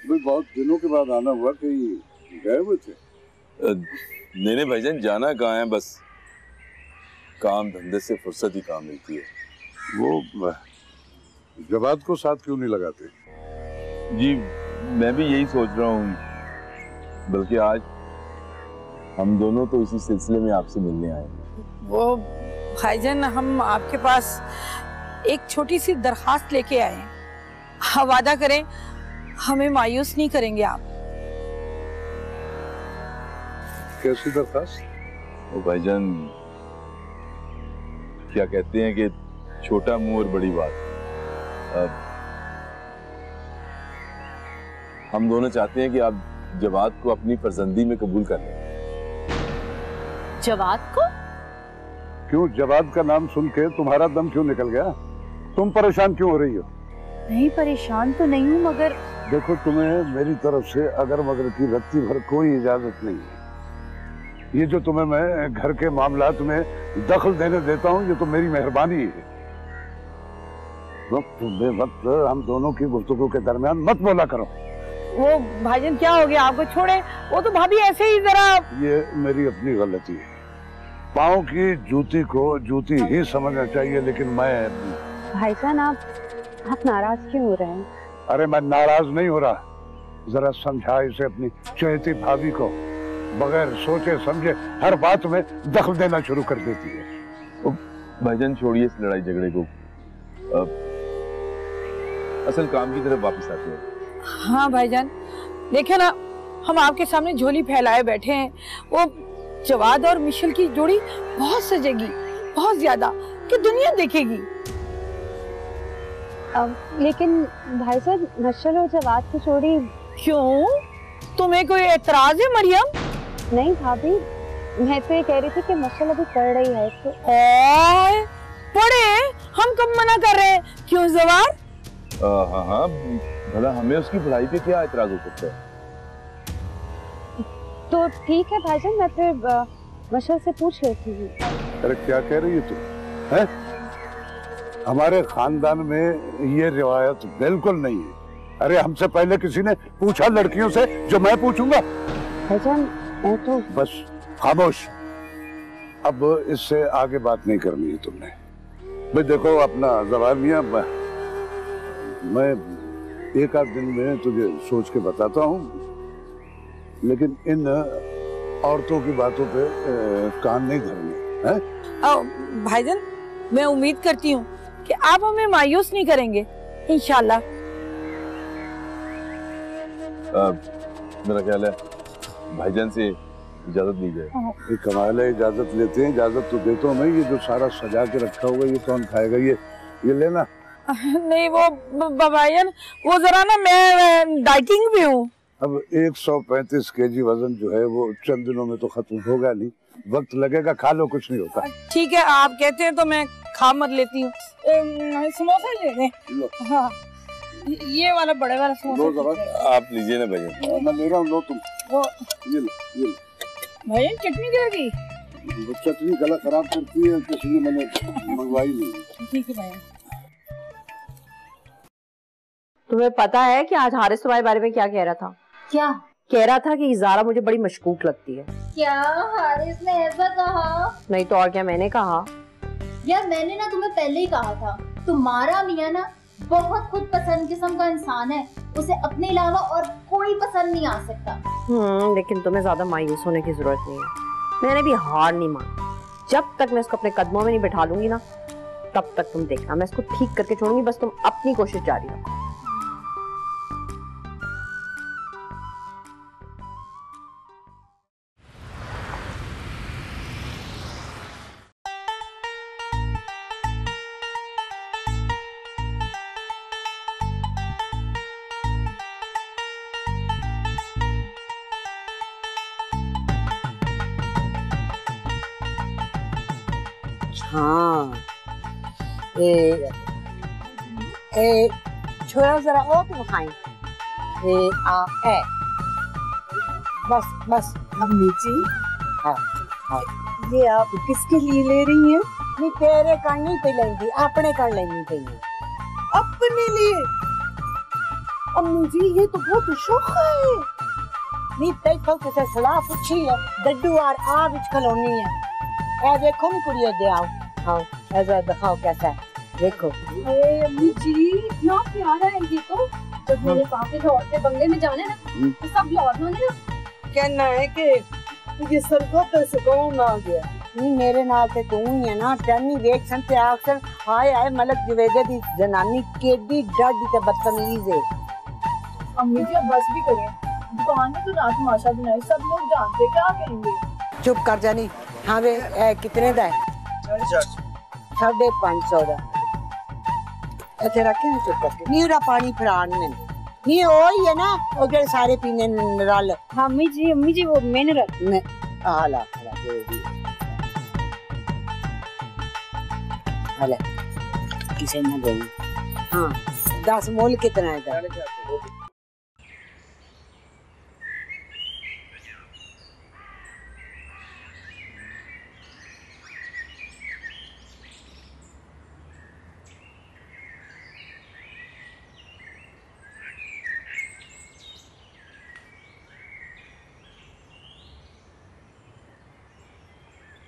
भाई बहुत दिनों के बाद आना हुआ, कहीं गए हुए थे? नहीं भाईजान, जाना कहाँ है, बस काम धंधे से फुर्सत ही कहाँ मिलती है। वो जवाद को साथ क्यों नहीं लगाते? जी मैं भी यही सोच रहा हूँ, बल्कि आज हम दोनों तो इसी सिलसिले में आपसे मिलने आए। वो भाईजान, हम आपके पास एक छोटी सी दरखास्त लेके आए हैं। हाँ, वादा करें हमें मायूस नहीं करेंगे आप। कैसी दरखास्त? वो भाईजान क्या कहते हैं कि छोटा मुंह और बड़ी बात। हम दोनों चाहते हैं कि आप जवाद को अपनी फर्जंदी में कबूल कर लें। जवाद को? क्यों, जवाद का नाम सुन के तुम्हारा दम क्यों निकल गया? तुम परेशान क्यों हो रही हो? नहीं परेशान तो नहीं हूँ, मगर देखो, तुम्हें मेरी तरफ से अगर मगर की रत्ती भर कोई इजाजत नहीं है। ये जो तुम्हें मैं घर के मामलात में दखल देने देता हूँ, ये तो मेरी मेहरबानी है। वक्त बेवक्त हम दोनों की गुफ्तगू के दरमियान मत बोला करो। वो भाईजान क्या हो गया, आपको छोड़े, वो तो भाभी ऐसे ही जरा। ये मेरी अपनी गलती है। पाँव की जूती को जूती ही समझना चाहिए, लेकिन मैं। भाईजान आप नाराज क्यों हो रहे हैं? अरे मैं नाराज नहीं हो रहा, जरा समझा इसे अपनी चहेती भाभी को। बगैर सोचे समझे हर बात में दखल देना शुरू कर देती है। भाईजान छोड़िए इस लड़ाई झगड़े को, असल काम की तरफ वापस आते हैं। हाँ भाईजान, देखे ना, हम आपके सामने झोली फैलाए बैठे हैं। वो जवाद और मिशेल की जोड़ी बहुत सजेगी, बहुत ज्यादा, कि दुनिया देखेगी। लेकिन भाईजान, मिशेल और जवाद की जोड़ी। क्यों, तुम्हें कोई एतराज है मरियम? नहीं भाभी, मैं तो ये कह रही थी कि मिशेल अभी पढ़ रही है तो। पढ़े, हम कब मना कर रहे हैं? क्यों जवाद? हाँ, भला हमें उसकी पढ़ाई पे क्या एतराज हो सकता है? तो ठीक है भाईजान, मैं फिर मिशेल से पूछ लेती हूँ। अरे क्या कह रही है तुम? है? हमारे खानदान में ये रिवायत बिल्कुल नहीं है। अरे हमसे पहले किसी ने पूछा लड़कियों से जो मैं पूछूंगा? भाईजान मैं तो बस खामोश। अब इससे आगे बात नहीं करनी है तुमने। भाई देखो अपना जवाब मियां, मैं एक आध दिन में तुझे सोच के बताता हूँ, लेकिन इन औरतों की बातों पे कान नहीं धरने हैं? भाईजान, मैं उम्मीद करती हूँ कि आप हमें मायूस नहीं करेंगे, इंशाल्लाह। मेरा ख्याल है भाईजान से इजाजत ली जाए। कमाल है, इजाजत लेते हैं। इजाजत तो देता हूँ मैं। ये जो सारा सजा के रखा हुआ है, ये कौन खाएगा? ये लेना। नहीं वो भाईजान, वो जरा ना, मैं डाइटिंग भी हूँ। अब 135 केजी वजन जो है वो चंद दिनों में तो खत्म होगा नहीं, वक्त लगेगा। खा लो, कुछ नहीं होता। ठीक है, आप कहते हैं तो मैं खा मत लेती हूँ। समोसा ले लें। हाँ, ये वाला बड़े वाला समोसा आप लीजिए ना भैया। मैं ले रहा हूँ, लो तुम। ये लो। भैया चटनी देगी? चटनी गला खराब करती है, इसलिए मैंने मंगवाई नहीं। ठीक है भैया। तुम्हें पता है कि आज हारिस तुम्हारे बारे में क्या कह रहा था? क्या कह रहा था कि ज़ारा मुझे बड़ी मशकूक लगती है। क्या हारिस ने ऐसा कहा? नहीं तो और क्या मैंने कहा? यार मैंने ना तुम्हें पहले ही कहा था, तुम्हारा मियां ना बहुत खुद पसंद किस्म का इंसान है, उसे अपने अलावा और कोई पसंद नहीं आ सकता। लेकिन तुम्हें ज्यादा मायूस होने की जरूरत नहीं है। मैंने भी हार नहीं मानी। जब तक मैं इसको अपने कदमों में नहीं बैठा लूंगी ना, तब तक तुम देखना मैं इसको ठीक करके छोड़ूंगी। बस तुम अपनी कोशिश जारी रखो। हाँ, छोरा जरा और तो खाएं। बस अम्मी जी। हाँ, ये आप किसके लिए ले रही हैं? नहीं, तेरे करनी पे लेंगी, अपने कर लेनी चाहिए। अपने लिए? अम्मी जी ये तो बहुत शौक है। नी तई तो किसे सलाह पूछी है डड्डू और आ विच खलोनी है। ए देखो नी कुड़िए दे आओ। हाँ ऐसा दिखाओ कैसा है देखो। अरे अम्मी जी इतना प्यारा है ये तो। जब मेरे पापा लौट के बंगले में जाने ना तो सब लौट ना कहना है कि ये सरगोते से कौन आ गया। नहीं मेरे नाल ते तू ही है ना। टैनी देख संते अक्सर हाय हाय मलक जवेदा दी जनानी केडी डडी ते बदतमीज है। अम्मी जी अब बस भी करें, दुकान में तो रात तमाशा बनाए सब लोग जानते क्या कहेंगे। चुप कर जानी। हाँ वे कितने दा है? 550 दा। अच्छा रखे ना चुप करके। नीरा पानी फड़ान में नहीं ओ ही है ना वो जो सारे पीने मिनरल। हाँ अम्मी जी वो मिनरल में आला आला दे दी। आला किसे ना दे। हाँ 10 मोल कितना है इधर?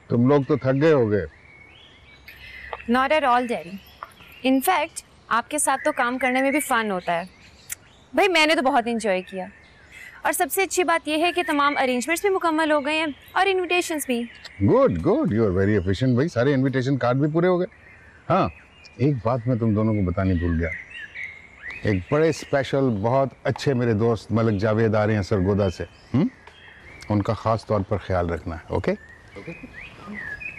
तुम लोग तो थक गए होगे। Not at all daddy. In fact आपके साथ तो काम करने में भी फन होता है। भाई मैंने तो बहुत इंजॉय किया और सबसे अच्छी बात यह है कि तमाम अरेंजमेंट्स भी मुकम्मल हो गए हैं और इनविटेशंस भी। Good good you are very efficient भाई। सारे इनविटेशन कार्ड भी पूरे हो गए। हाँ एक बात मैं तुम दोनों को बतानी भूल गया। एक बड़े स्पेशल बहुत अच्छे मेरे दोस्त मलिक जावेद आ रहे हैं सरगोदा से। उनका खास तौर पर ख्याल रखना है। Okay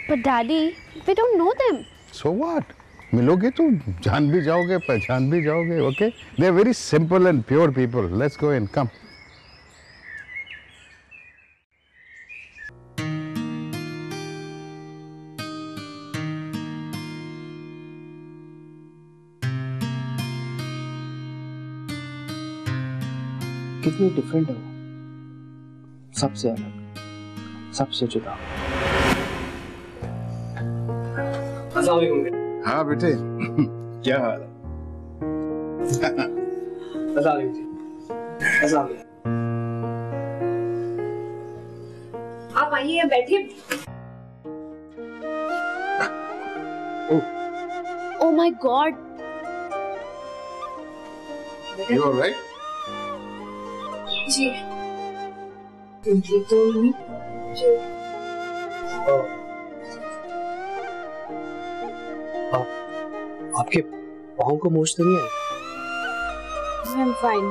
But Daddy, we don't know them. So what? मिलोगे तो जान भी जाओगे पहचान भी जाओगे। Okay they are very simple and pure people. Let's go in come. कितनी डिफरेंट है वो, सबसे अलग, सबसे जुदा। हाँ बेटे क्या हाल है? आप आइए बैठिए। Oh my God! You all right? जी आपके पाँव को मोच तो नहीं आई? I'm fine.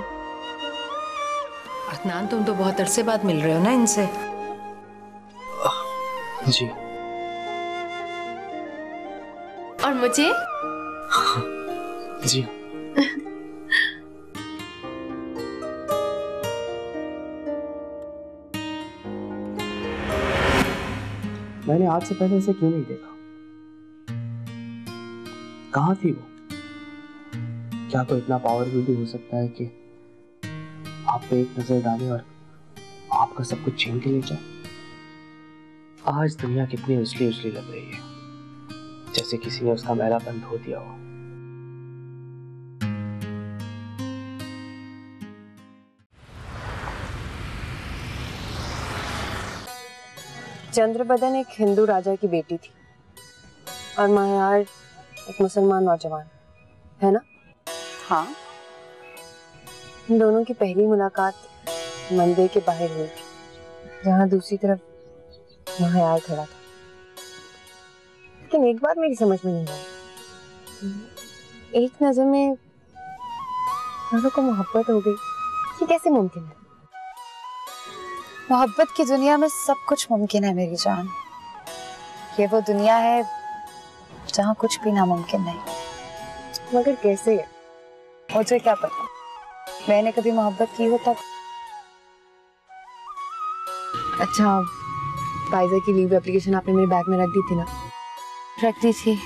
अदनान तुम तो बहुत अरसे बाद मिल रहे हो ना इनसे। जी। और मुझे? जी। मैंने आज से पहले इसे क्यों नहीं देखा? कहाँ थी वो? क्या तो इतना पावरफुल भी हो सकता है कि आप पे एक नजर डाले और आपका सब कुछ छीन के ले जाए? आज दुनिया कितनी उजली उजली लग रही है, जैसे किसी ने उसका मैलापन धो दिया हो। चंद्रबदन एक हिंदू राजा की बेटी थी और मायार एक मुसलमान नौजवान, है ना? हाँ। इन दोनों की पहली मुलाकात मंदिर के बाहर हुई, जहाँ दूसरी तरफ मायार खड़ा था। लेकिन एक बात मेरी समझ में नहीं आई, एक नजर में दोनों को मोहब्बत हो गई, ये कैसे मुमकिन है? मोहब्बत की दुनिया में सब कुछ मुमकिन है मेरी जान। ये वो दुनिया है जहाँ कुछ भी नामुमकिन नहीं। मगर कैसे? मुझे क्या पता, मैंने कभी मोहब्बत की हो तब। अच्छा, फाइजा की लीव एप्लीकेशन आपने मेरे बैग में रख दी थी ना? रख दी थी।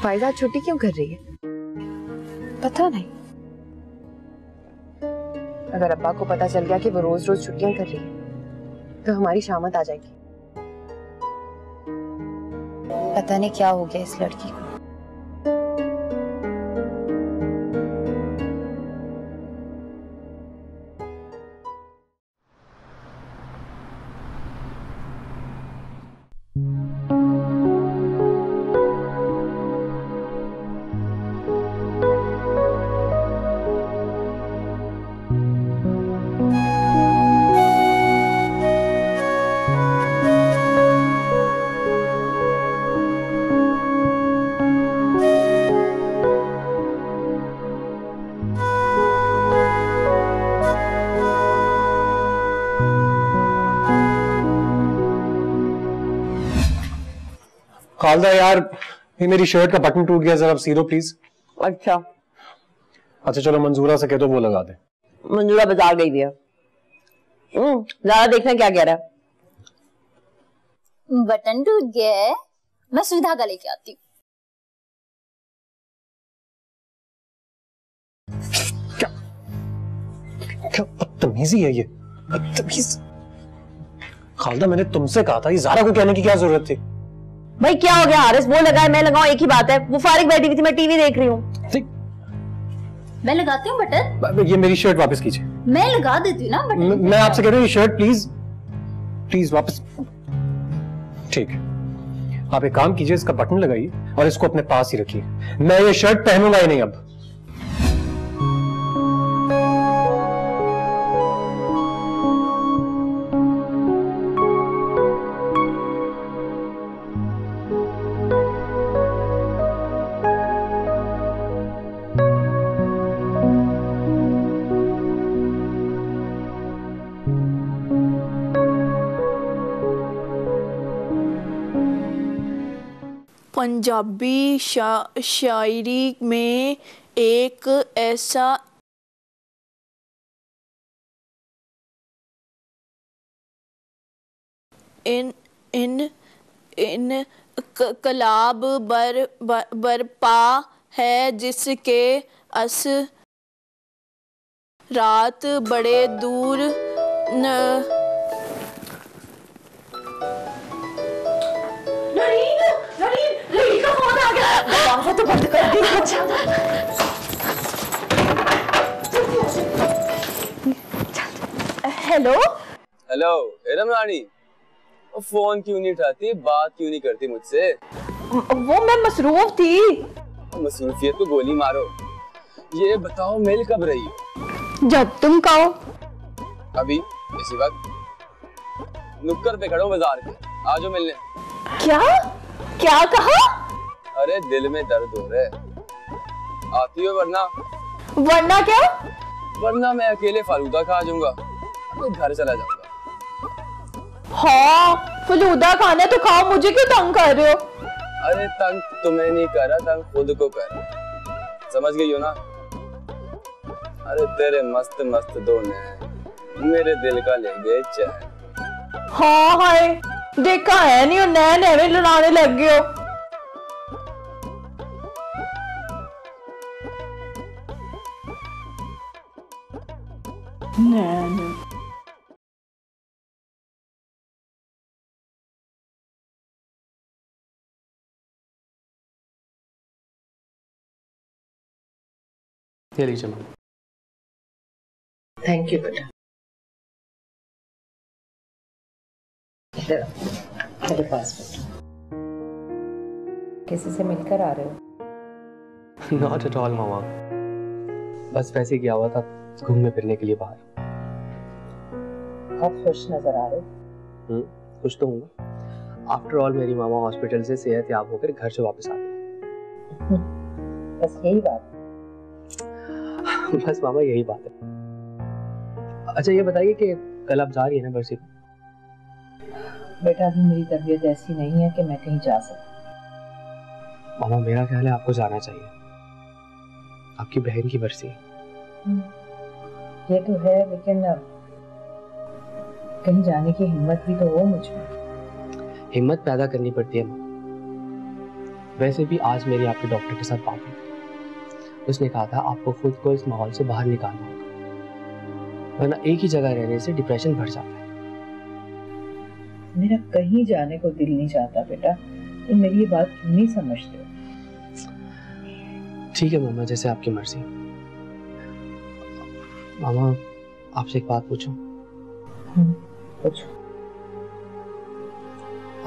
फाइजा छुट्टी क्यों कर रही है? पता नहीं। अगर अब्बा को पता चल गया कि वो रोज रोज छुट्टियां कर रही है तो हमारी शामत आ जाएगी। पता नहीं क्या हो गया इस लड़की को। खालदा यार, ये मेरी शर्ट का बटन टूट गया, जरा सी दो प्लीज। अच्छा अच्छा चलो मंजूरा से कह दो वो लगा दे। मंजूरा बाजार गई भी है। ज्यादा देखना क्या कह रहा है। बटन टूट गया है, मैं सुई धागा लेके आती हूँ। क्या बदतमीजी है ये, बदतमीज। खालदा मैंने तुमसे कहा था, ये ज़ारा को कहने की क्या जरूरत थी? भाई क्या हो गया हारिस, वो लगाए मैं लगाऊं एक ही बात है। वो फारिग बैठी हुई थी, मैं टीवी देख रही हूँ। मैं लगाती हूँ बटन। ये मेरी शर्ट वापस कीजिए। मैं लगा देती हूँ ना बटन। मैं आपसे कह रहा हूँ ये शर्ट प्लीज प्लीज वापस। ठीक है, आप एक काम कीजिए, इसका बटन लगाइए और इसको अपने पास ही रखिए। मैं ये शर्ट पहनूंगा ही नहीं अब। पंजाबी शायरी में एक ऐसा कलाब बरपा है जिसके अस रात बड़े दूर तो बंद कर दी। हेलो हेलो एरम रानी, फोन क्यों नहीं उठाती, बात क्यों नहीं करती मुझसे? वो मैं मसरूफ थी। मसरूफियत को गोली मारो। ये बताओ मिल कब रही हो? जब तुम कहो। अभी इसी वक्त नुक्कड़ पे खड़ो बाजार के, आ जाओ मिलने। क्या क्या कहा? अरे दिल में दर्द हो रहा है, आती हो वरना? वरना क्या? वरना मैं अकेले फालूदा खा जाऊंगा, तो घर चला जाऊंगा। हाँ फलूदा खाना तो खाओ, मुझे क्यों तंग कर रहे हो? अरे तंग तुम्हें नहीं कर रहा, तंग खुद को कर रहा, समझ गई हो ना? अरे तेरे मस्त मस्त दो नैन मेरे दिल का ले गए चैन। हाँ हाय देखा है नहीं, और नैन एवं लड़ाने लग गए हो। नैन ये लीजिए मैम। थैंक यू बेटा। मेरे पास किसी से मिलकर आ रहे हो? नॉट एट ऑल मामा, बस वैसे ही गया हुआ था घूमने फिरने के लिए बाहर। बहुत खुश नजर आ रहे हो। खुश तो हूँ। आफ्टर ऑल मेरी मामा हॉस्पिटल से सेहतयाब होकर घर से वापस आ गई। बस यही बात? बस मामा यही बात है। अच्छा ये बताइए कि कल आप जा रही है ना बरसी को? बेटा अभी मेरी तबीयत ऐसी नहीं है कि मैं कहीं जा सकूं। मामा मेरा ख्याल है आपको जाना चाहिए, आपकी बहन की बरसी है। ये तो है, लेकिन कहीं जाने की हिम्मत भी तो हो मुझमें। हिम्मत पैदा करनी पड़ती है। वैसे भी आज मेरी आपके डॉक्टर के साथ बात हुई, उसने कहा था आपको खुद को इस माहौल से बाहर निकालना होगा, वरना एक ही जगह रहने से डिप्रेशन बढ़ जाता है। मेरा कहीं जाने को दिल नहीं चाहता बेटा, तुम मेरी ये बात क्यों नहीं समझते हो? ठीक है मामा, जैसे आपकी मर्जी। मामा आपसे एक बात पूछूं? पूछो।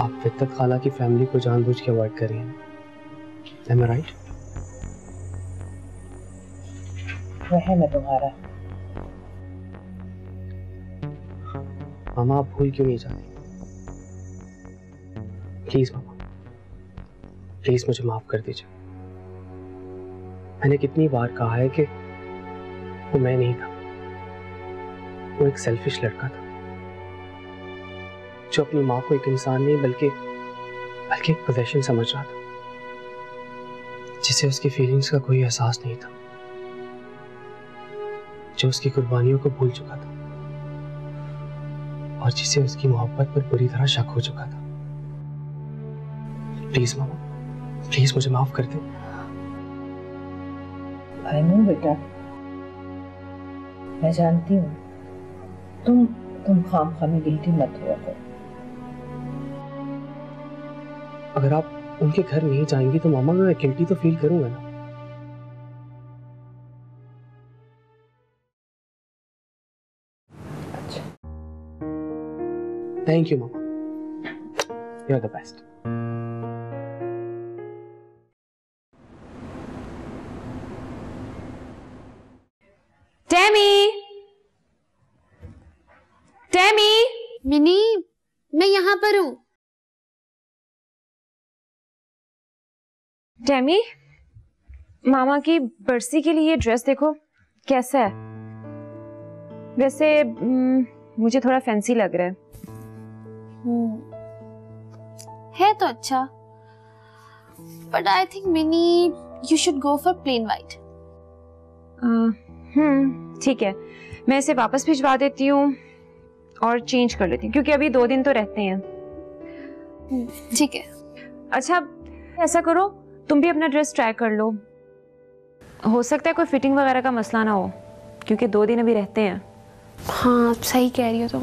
आप फित्तत खाला की फैमिली को जानबूझ के अवॉइड कर रही हैं, am I right? वह मैं तुम्हारा। मामा आप भूल क्यों नहीं जाती? प्लीज मामा, प्लीज मुझे माफ कर दीजिए। मैंने कितनी बार कहा है कि वो मैं नहीं था, वो एक सेल्फिश लड़का था जो अपनी माँ को एक इंसान नहीं बल्कि बल्कि एक पोजीशन समझ रहा था जिसे उसकी फीलिंग्स का कोई एहसास नहीं था, जो उसकी कुर्बानियों को भूल चुका था और जिसे उसकी मोहब्बत पर पूरी तरह शक हो चुका था। प्लीज मामा, प्लीज मुझे माफ कर दे। आई नो बेटा, मैं जानती हूँ तुम खामखा में गिल्टी मत हुआ करो। अगर आप उनके घर नहीं जाएंगी तो मामा मैं गिल्टी तो फील करूंगा ना। अच्छा, थैंक यू मामा, यू आर द बेस्ट। टेमी, टेमी, मिनी, मैं यहाँ पर हूँ। टेमी, मामा की बरसी के लिए ड्रेस देखो कैसा है। वैसे मुझे थोड़ा फैंसी लग रहा है तो अच्छा, but I think mini you should go for plain white. ठीक है, मैं इसे वापस भिजवा देती हूँ और चेंज कर लेती हूँ क्योंकि अभी 2 दिन तो रहते हैं। ठीक है। अच्छा, ऐसा करो तुम भी अपना ड्रेस ट्राई कर लो, हो सकता है कोई फिटिंग वगैरह का मसला ना हो क्योंकि 2 दिन अभी रहते हैं। हाँ सही कह रही हो तुम।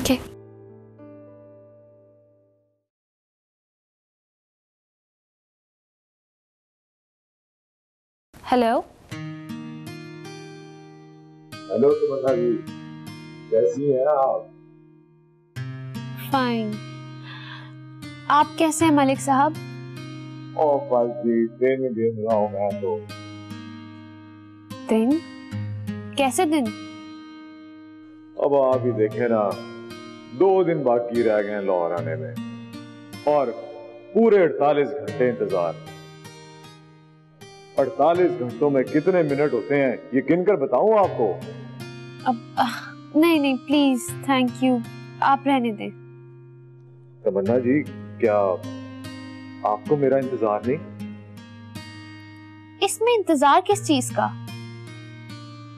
ओके। हेलो हेलो तमन्ना जी, कैसी हैं आप? फाइन। आप कैसे हैं मलिक साहब? ओ बस जी, दिन गिन रहा हूँ मैं तो। दिन? कैसे दिन? अब आप ही देखे ना, 2 दिन बाकी रह गए लाहौर आने में और पूरे 48 घंटे इंतजार। 48 घंटों में कितने मिनट होते हैं ये गिनकर बताऊं आपको? अब नहीं प्लीज, थैंक यू, आप रहने दें। तमन्ना जी, क्या आपको मेरा इंतजार नहीं? इसमें इंतजार किस चीज का?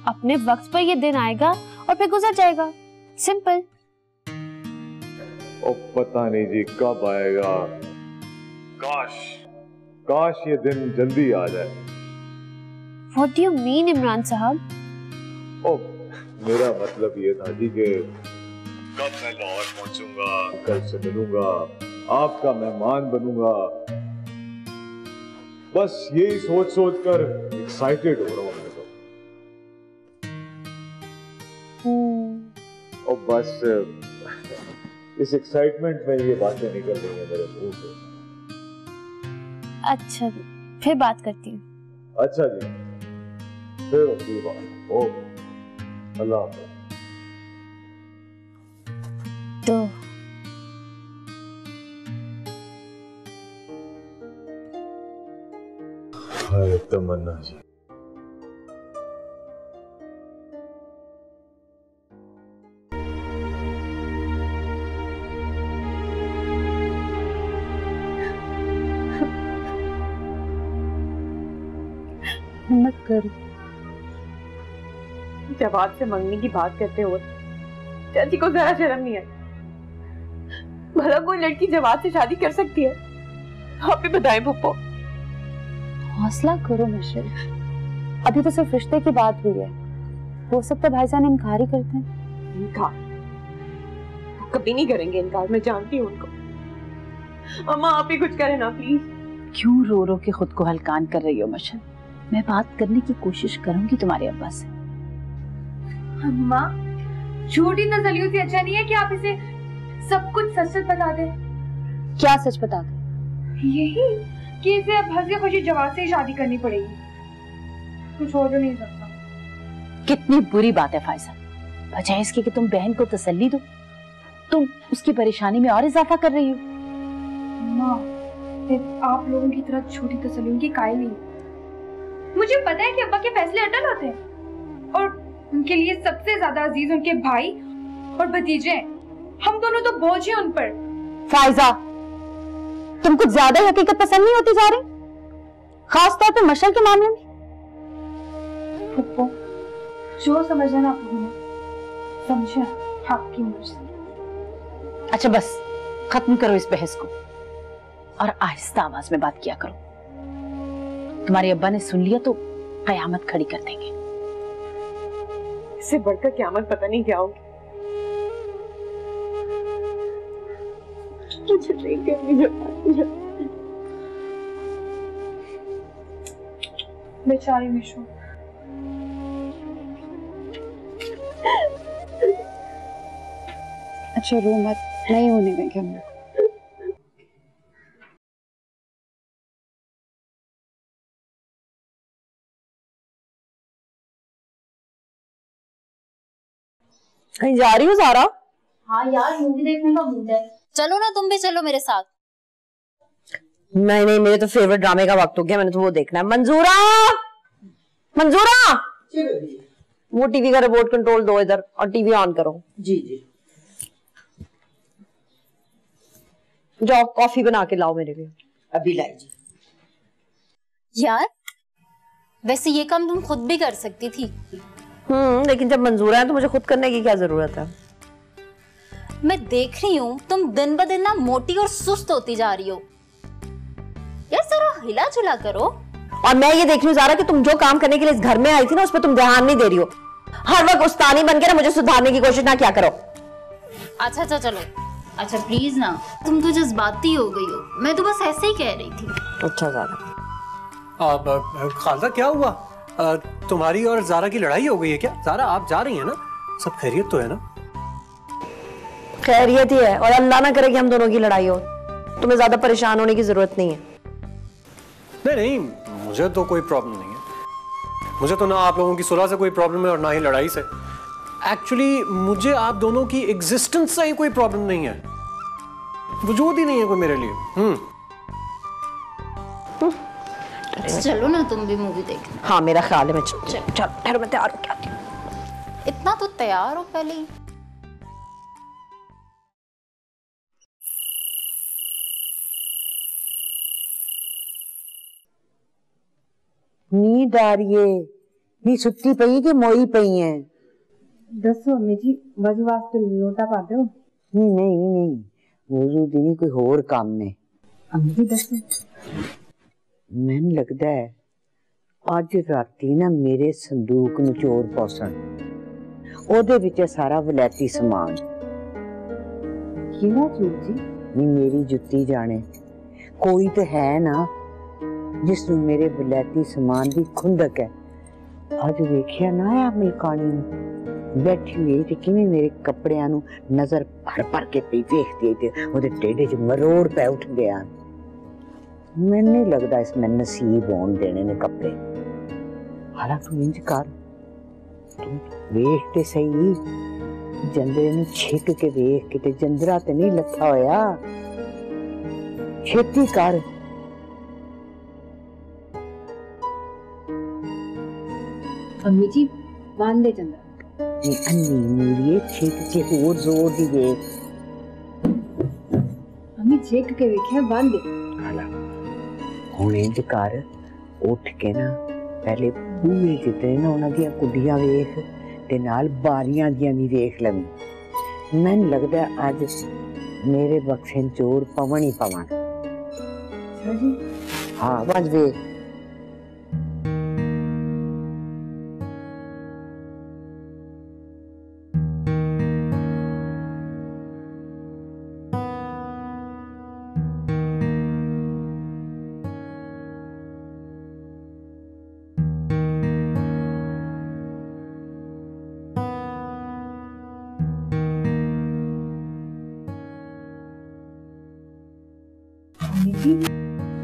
अपने वक्त पर ये दिन आएगा और फिर गुजर जाएगा, सिंपल। ओ पता नहीं जी कब आएगा। काश ये दिन जल्दी आ जाए। What do you mean, Imran साहब? ओ मेरा मतलब ये था जी कि कब मैं लाहौर पहुंचूंगा, कल से मिलूंगा, आपका मेहमान बनूंगा। बस यही सोच कर एक्साइटेड हो रहा हूँ मैं तो। और बस इस एक्साइटमेंट में ये बातें निकल रही हैं मेरे मुंह से। अच्छा, फिर बात करती हूँ। अच्छा जी, फिर होती बात। ओ अल्लाह हाफ़िज़। तो हाय तमन्ना जी, मत करो। जवाब से मंगने की बात करते हो, चाची को जरा शर्म नहीं है? भला कोई लड़की जवाब से शादी कर सकती है? आप ही बताएं पप्पो। हौसला करो मिशेल, अभी तो सिर्फ रिश्ते की बात हुई है, हो सकता है भाईजान इनकार ही करते हैं। इनकार? कभी नहीं करेंगे इनकार, मैं जानती हूँ उनको। अम्मा आप ही कुछ करें ना प्लीज। क्यों रो रो के खुद को हलकान कर रही हो मिशेल? मैं बात करने की कोशिश करूंगी तुम्हारे अब्बा से। अम्मा, झूठी तसल्ली से अच्छा नहीं है कि आप इसे सब कुछ सच सच बता दें। क्या सच बता दें? यही कि इसे अब हंसी खुशी जवाब से ही शादी करनी पड़ेगी, कुछ हो तो नहीं सकता। कितनी बुरी बात है फायजा, बजाय इसके कि तुम बहन को तसल्ली दो, तुम उसकी परेशानी में और इजाफा कर रही हो। माँ, आप लोगों की तरह छोटी तसल्लियों की कायल नहीं। मुझे पता है कि अब्बा के फैसले अटल होते हैं और उनके लिए सबसे ज्यादा अजीज उनके भाई और भतीजे हैं। हम दोनों तो बोझ हैं उन पर। फायजा, तुम कुछ ज्यादा ही हकीकत पसंद नहीं होती जा रही, खासतौर पे मशल के मामले में। फुप्पो, जो समझना ना आपने समझे, आपकी मर्जी। अच्छा बस खत्म करो इस बहस को और आहिस्ता आवाज में बात किया करो। तुम्हारे अब्बा ने सुन लिया तो कयामत खड़ी कर देंगे। इससे बढ़कर क़यामत पता नहीं क्या होगी। मुझे नहीं करनी बेचारी मिशू। अच्छा रो मत, नहीं होने देंगे हम लोग। कहीं जा रही हो ज़ारा? हाँ यार, मूवी देखने का मूड है, चलो ना तुम भी चलो मेरे साथ। नहीं नहीं, मेरे तो फेवरेट ड्रामे का वक्त हो गया, मैंने तो वो देखना है। मंजूरा, मंजूरा, वो टीवी का रिमोट कंट्रोल दो इधर और टीवी ऑन करो। जी जी। जाओ कॉफी बना के लाओ मेरे लिए। अभी लाई जी। यार वैसे ये काम तुम खुद भी कर सकती थी। लेकिन जब मंजूरा है तो मुझे खुद करने की क्या जरूरत है? मैं देख रही हूँ तुम दिन ब दिन ना मोटी और सुस्त होती जा रही हो। यार जरा हिला जुला करो। और मैं ये देख रही हूँ ज़ारा कि तुम जो काम करने के लिए इस घर में आई थी ना, उस पर तुम ध्यान नहीं दे रही हो। हर वक्त उस्तानी बन के ना मुझे सुधारने की कोशिश ना क्या करो। अच्छा अच्छा चलो, अच्छा प्लीज ना, तुम तो जज्बाती हो गई हो, मैं तो बस ऐसे ही कह रही थी। अच्छा ज़ारा। खालदा क्या हुआ? तुम्हारी और ज़ारा की लड़ाई हो गई है क्या? ज़ारा आप जा रही हैं ना? सब खैरियत तो है ना? खैरियत ही है, और अल्लाह ना करे कि हम दोनों की लड़ाई हो। तुम्हें ज्यादा परेशान होने की जरूरत नहीं है। नहीं नहीं, मुझे तो कोई प्रॉब्लम नहीं है। मुझे तो ना आप लोगों की सुलह से कोई प्रॉब्लम है और ना ही लड़ाई से। एक्चुअली मुझे आप दोनों की एग्जिस्टेंस से ही कोई प्रॉब्लम नहीं है, वजूद ही नहीं है कोई मेरे लिए। चलो ना तुम भी मूवी देखने। हाँ मेरा ख्याल है, मैं चल ठहरो, मैं तैयार हो क्या? इतना तो तैयार हो पहले ही। नींद आ रही है, नी सुत्ती पई कि मोई पई है? दसो अम्मी जी, वजू वास्ते लोटा पा दो। नहीं नहीं नहीं, वजू दी नहीं, कोई होर काम ने। अम्मी जी दसो। मैनू लगदा है अज राती ना मेरे संदूक नूं चोर पौसन, ओदे विच सारा वलैती समान। किहड़ा चोर जी? नी मेरी जुत्ती जाने, कोई तो है ना जिसनू मेरे वलैती समान दी खुंदक है। अज वेखिया ना आ मलकानी बैठी हुई ते किवें मेरे कपड़ियां नू नजर भर भर के पई वेखदी ते ओदे टेढ़े च मरोड़ पै उठदे आ। मैनू नहीं लगदा इसमें नसीब होन देने ने कपड़े। हालां तू इंज कर, तू वेख ते सही, जंदरे नू छिक के वेख के ते जंदरा ते नहीं लथा होया, छेती कर। अम्मी जी बांध दे चंद्रा। अन्नी मूलिए छिक के होर जोर दी वेख। अम्मी झेक के वेखिया, बांध दे। हालां हुण इंज कर, उठ के ना पहले बूहे जितने ना उन्हां दी कुड़ियां वेख ते नाल बारियां दियां भी वेख लवी। मैनूं लगदा अज मेरे बक्से चोर पवन ही पवन। हाँ बस वेख।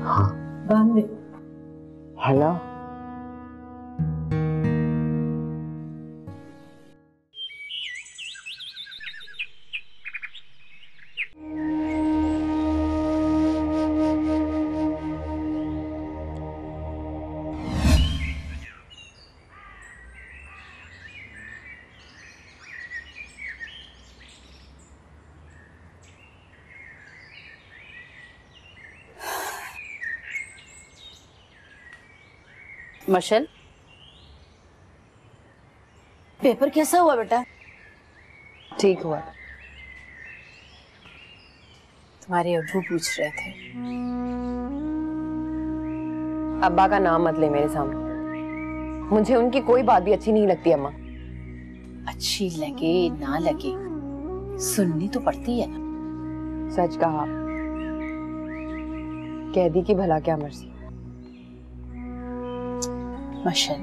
हाँ बांध दे। मशल, पेपर कैसा हुआ बेटा? ठीक हुआ। तुम्हारे अब्बू पूछ रहे थे। अब्बा का नाम मत ले मेरे सामने, मुझे उनकी कोई बात भी अच्छी नहीं लगती अम्मा। अच्छी लगे ना लगे, सुननी तो पड़ती है ना। सच कहा, कह दी कि भला क्या मर्जी। मशल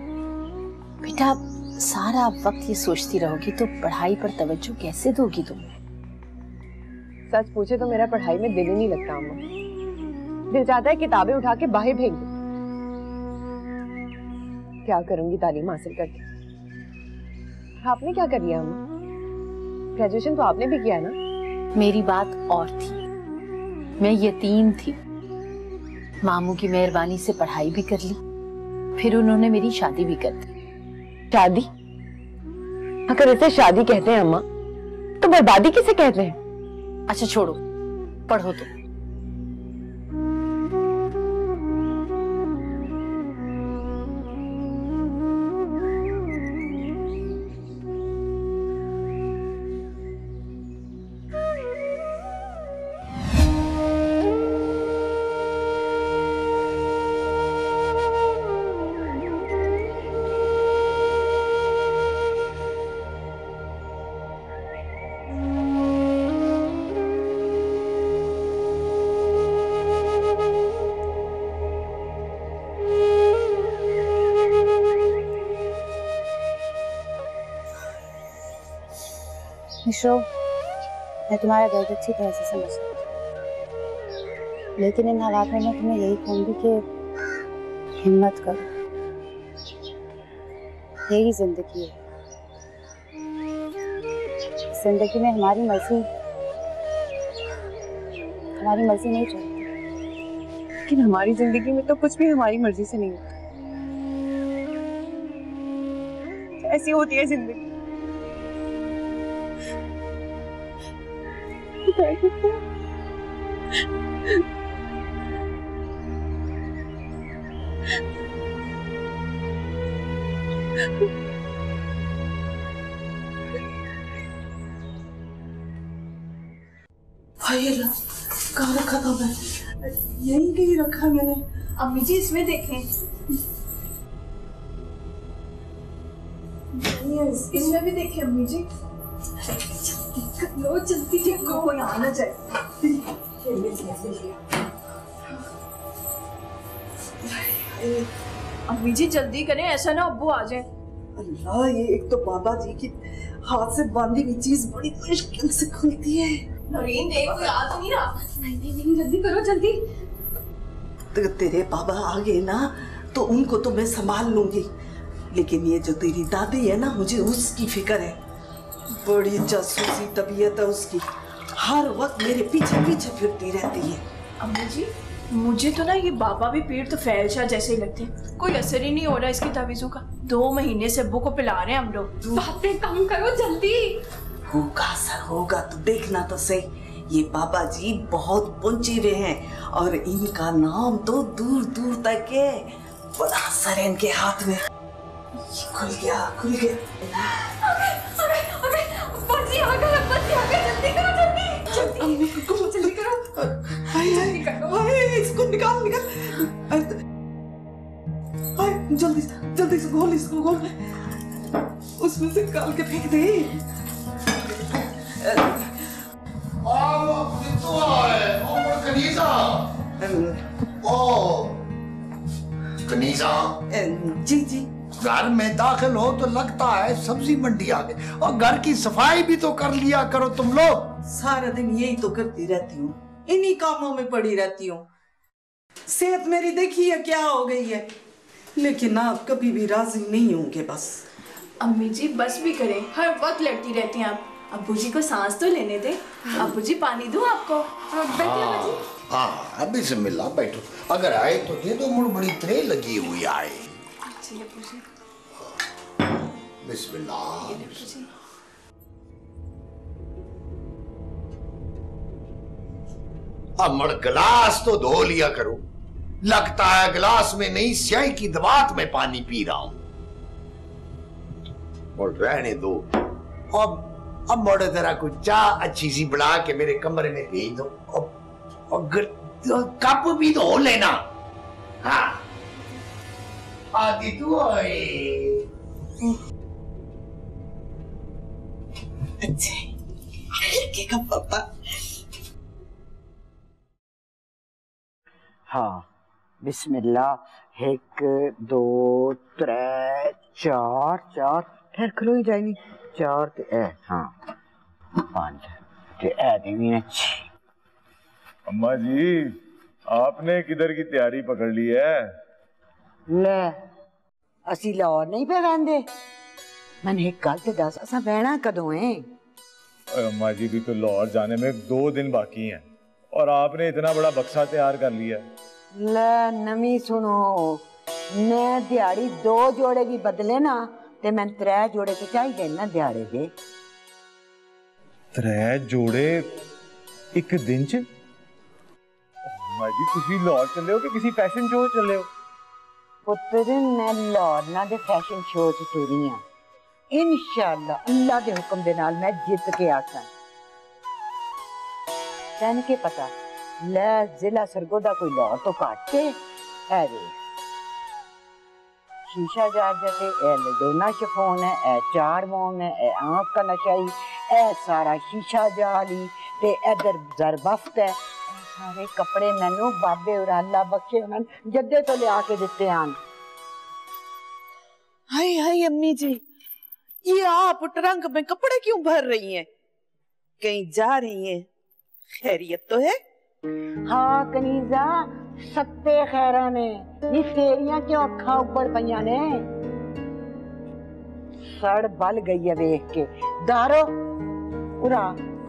बेटा, सारा वक्त ये सोचती रहोगी तो पढ़ाई पर तवज्जो कैसे दोगी तुम? सच पूछे तो मेरा पढ़ाई में दिल ही नहीं लगता अम्मा। दिल चाहता है किताबें उठा के बाहर फेंक दूं। क्या करूंगी तालीम हासिल करके? आपने क्या कर लिया अम्मा? ग्रेजुएशन तो आपने भी किया ना? मेरी बात और थी, मैं यतीम थी। मामू की मेहरबानी से पढ़ाई भी कर ली, फिर उन्होंने मेरी शादी भी कर दी। शादी? अगर इसे शादी कहते हैं अम्मा, तो बर्बादी किसे कहते हैं? अच्छा छोड़ो, पढ़ो तो। मिश्रो, मैं तुम्हारा दर्द अच्छी तरह से समझ सकती हूँ, लेकिन इन हालात में मैं तुम्हें यही कहूँगी कि हिम्मत करो। यही जिंदगी है। जिंदगी में हमारी मर्जी नहीं चलती, लेकिन हमारी जिंदगी में तो कुछ भी हमारी मर्जी से नहीं होता। ऐसी होती है जिंदगी। भाई कहाँ रखा था मैं? यहीं कहीं रखा मैंने। अम्मी जी इसमें देखें, इसमें भी देखें अम्मी जी। लो जल्दी देखो, कोई आ ना जाए। अम्मी जी जल्दी करें, ऐसा ना अब्बू आ जाए। अल्लाह, ये एक तो बाबा जी की हाथ से बांधी हुई चीज बड़ी मुश्किल से खुलती है। नवीन देखो, याद नहीं रहा। नहीं जल्दी करो जल्दी। तो तेरे बाबा आ गए ना तो उनको तो मैं संभाल लूंगी, लेकिन ये जो तेरी दादी है ना, मुझे उसकी फिक्र है। बड़ी जासूसी तबीयत है उसकी, हर वक्त मेरे पीछे पीछे फिरती रहती है। अम्मी जी मुझे तो ना ये बाबा भी पीर तो फैलशा जैसे ही लगते हैं, कोई असर ही नहीं हो रहा इसकी तावीज़ों का। 2 महीने से अब्बू को पिला रहे हैं हम लोग। बातें कम करो जल्दी। होगा असर होगा तो देखना तो सही। ये बाबा जी बहुत पहुंचे हुए हैं और इनका नाम तो दूर दूर तक है। बड़ा असर है इनके हाथ में। खुल गया खुल गया। जल्दी करो जल्दी करो। इसको निकाल जल्दी जल्दी से घोल, इसको घोल, उसमें से निकाल के फेंक दे। कनीजा जी जी, घर में दाखिल हो तो लगता है सब्जी मंडी आ गई, और घर की सफाई भी तो कर लिया करो तुम लोग। सारा दिन यही तो करती रहती हूँ, इन्हीं कामों में पड़ी रहती हूँ। सेहत मेरी देखिए क्या हो गई है, लेकिन आप कभी भी राजी नहीं होंगे। बस अम्मी जी बस भी करें, हर वक्त लड़ती रहती हैं आप। अब्बू जी को सांस तो लेने दे। अब्बू जी पानी दूं आपको? हाँ बिस्मिल्लाह, बैठो। अगर आए तो दे दो, मुड़ बड़ी त्रे लगी हुई आए। बिस्मिल्लाह। अब मड़ गिलास तो धो लिया करो। लगता है गिलास में नहीं स्याही की दवात में पानी पी रहा हूं। और रहने दो, अब मोड़े तेरा कुछ चाय अच्छी सी बना के मेरे कमरे में भेज दो, और कप भी तो हो लेना। हाँ आदि तू लगेगा पापा। हाँ बिस्मिल्लाह, 1 2 3 4 4 फिर खलो ही जाएगी 4 ते ए, हाँ 5 ते ए देवी अच्छी। अम्मा जी आपने किधर की तैयारी पकड़ ली है? ले असी लाहौर नहीं पे रहंदे। मैंने एक गल ते दस, असा बहना कदों है? अम्मा जी भी तो लाहौर जाने में 2 दिन बाकी हैं और आपने इतना बड़ा बक्सा तैयार कर लिया। ले नमी सुनो, मैं दिहाड़ी 2 जोड़े भी बदले ना ते मैं 3 जोड़े तो चाहिए ना दिहाड़े दे। 3 जोड़े एक दिन च? अम्मा जी तुसी लाहौर चले हो कि किसी फैशन शो चले हो? पुत्र मैं लाहौर ना दे फैशन शो च टुरी हां। इंशाअल्लाह अल्लाह दे हुक्म दे नाल मैं जित के आसा। तैन के पता ले जिला सरगोदा कोई लाहौर तो काटे है रे। शीशा जार जैसे ए लडोना शिफोन है, ए 4 मोम है, ए आंख का नशाई, ए सारा शीशा जाली ते इधर जरबफ्त है। सारे कपड़े मैनू बाबे और अल्लाह बख्शे उन्होंने जद्दे तो ले आके दिते आन। हाय हाय अम्मी जी, ये आप ट्रंक में कपड़े क्यों भर रही हैं? कहीं जा रही हैं? खैरियत तो है? हाँ कनीजा सत्ते खैरा ने, ये तेरियां क्यों अखा ऊपर पईया ने? सड़ बल गई है वेख के। दारो उरा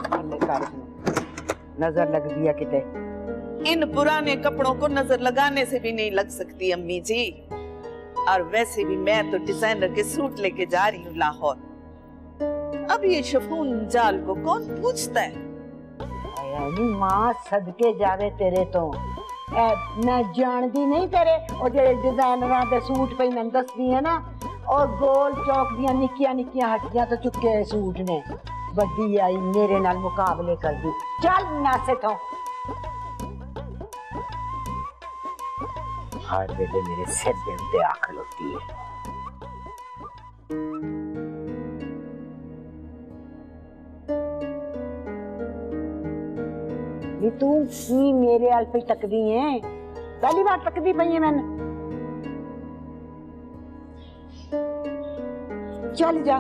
कर नजर लग दिया किते। इन पुराने कपड़ों को नजर लगाने से भी नहीं लग सकती अम्मी जी। और वैसे भी मैं तो डिजाइनर के सूट लेके जा रही हूँ लाहौर। अब ये शिफॉन जाल को कौन पूछता है? मां सदके जावे तेरे तो मैं जानदी नहीं तेरे और जे डिजाइनरां दे सूट पे मैं दसदी है ना, और गोल चौक दियां निक्कियां निक्कियां हट्टियां तो चुके सूट ने। बड़ी आई मेरे नाल मुकाबले कर दी। चल नासे तो हर वेले मेरे सिर दे उत्ते आ खलोती है। तू मेरे आल पे तकदी है, पहली बार तकदी पई है मैंने। चल जा।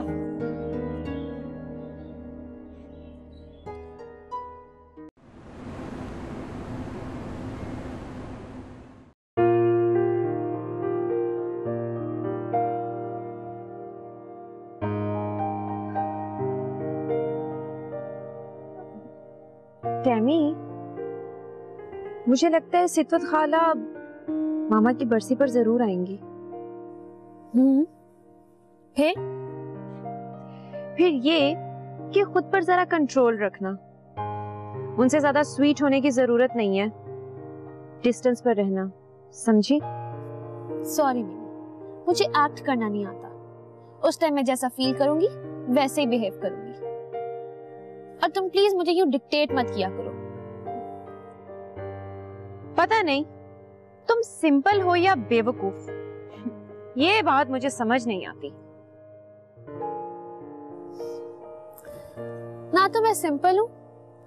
टैमी, मुझे लगता है सितवत खाला मामा की बरसी पर जरूर आएंगी। फिर ये कि खुद पर जरा कंट्रोल रखना। उनसे ज्यादा स्वीट होने की जरूरत नहीं है, डिस्टेंस पर रहना, समझी? सॉरी मिनी, मुझे एक्ट करना नहीं आता। उस टाइम मैं जैसा फील करूंगी वैसे ही बिहेव करूंगी। और तुम प्लीज मुझे यूं डिक्टेट मत किया करो। पता नहीं तुम सिंपल हो या बेवकूफ, ये बात मुझे समझ नहीं आती। ना तो मैं सिंपल हूं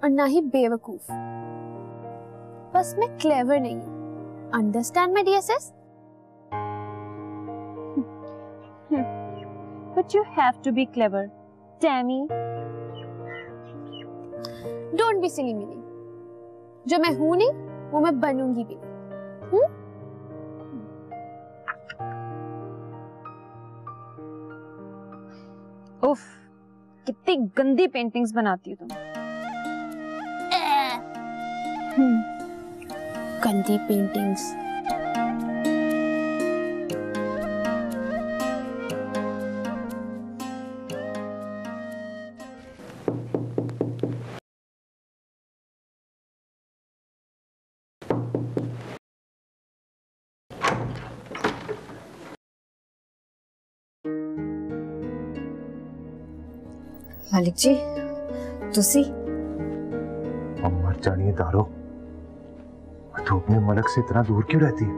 और ना ही बेवकूफ, बस मैं क्लेवर नहीं हूं। Understand my dear sis? But you have to be clever, Tammy. Don't be silly mini. जो मैं हूं नहीं वो मैं बनूंगी भी नहीं। उफ, कितनी गंदी पेंटिंग्स बनाती हो तुम। गंदी पेंटिंग्स। मालिक जी तुसी अब मर जानी है दारो, तू अपने मलक से इतना दूर क्यों रहती है?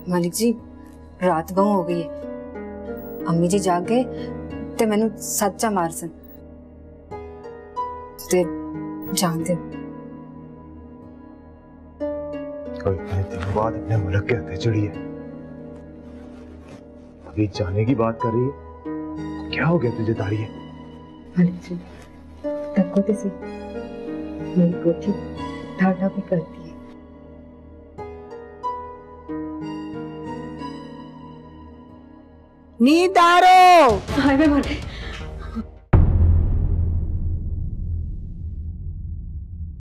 मालिक जी रात बहु हो गई है, अम्मी जी जाग गए ते मैनू सच्चा मार सन ते जान दे। और इतने दिनों बाद अपने मलक के हथे चढ़ी है, अभी जाने की बात कर रही है। क्या हो गया तुझे दारिये? मालिक जी तको ते सी मेरी कोठी ठाठा भी करती है। नीदारो हाय मैं मर गई।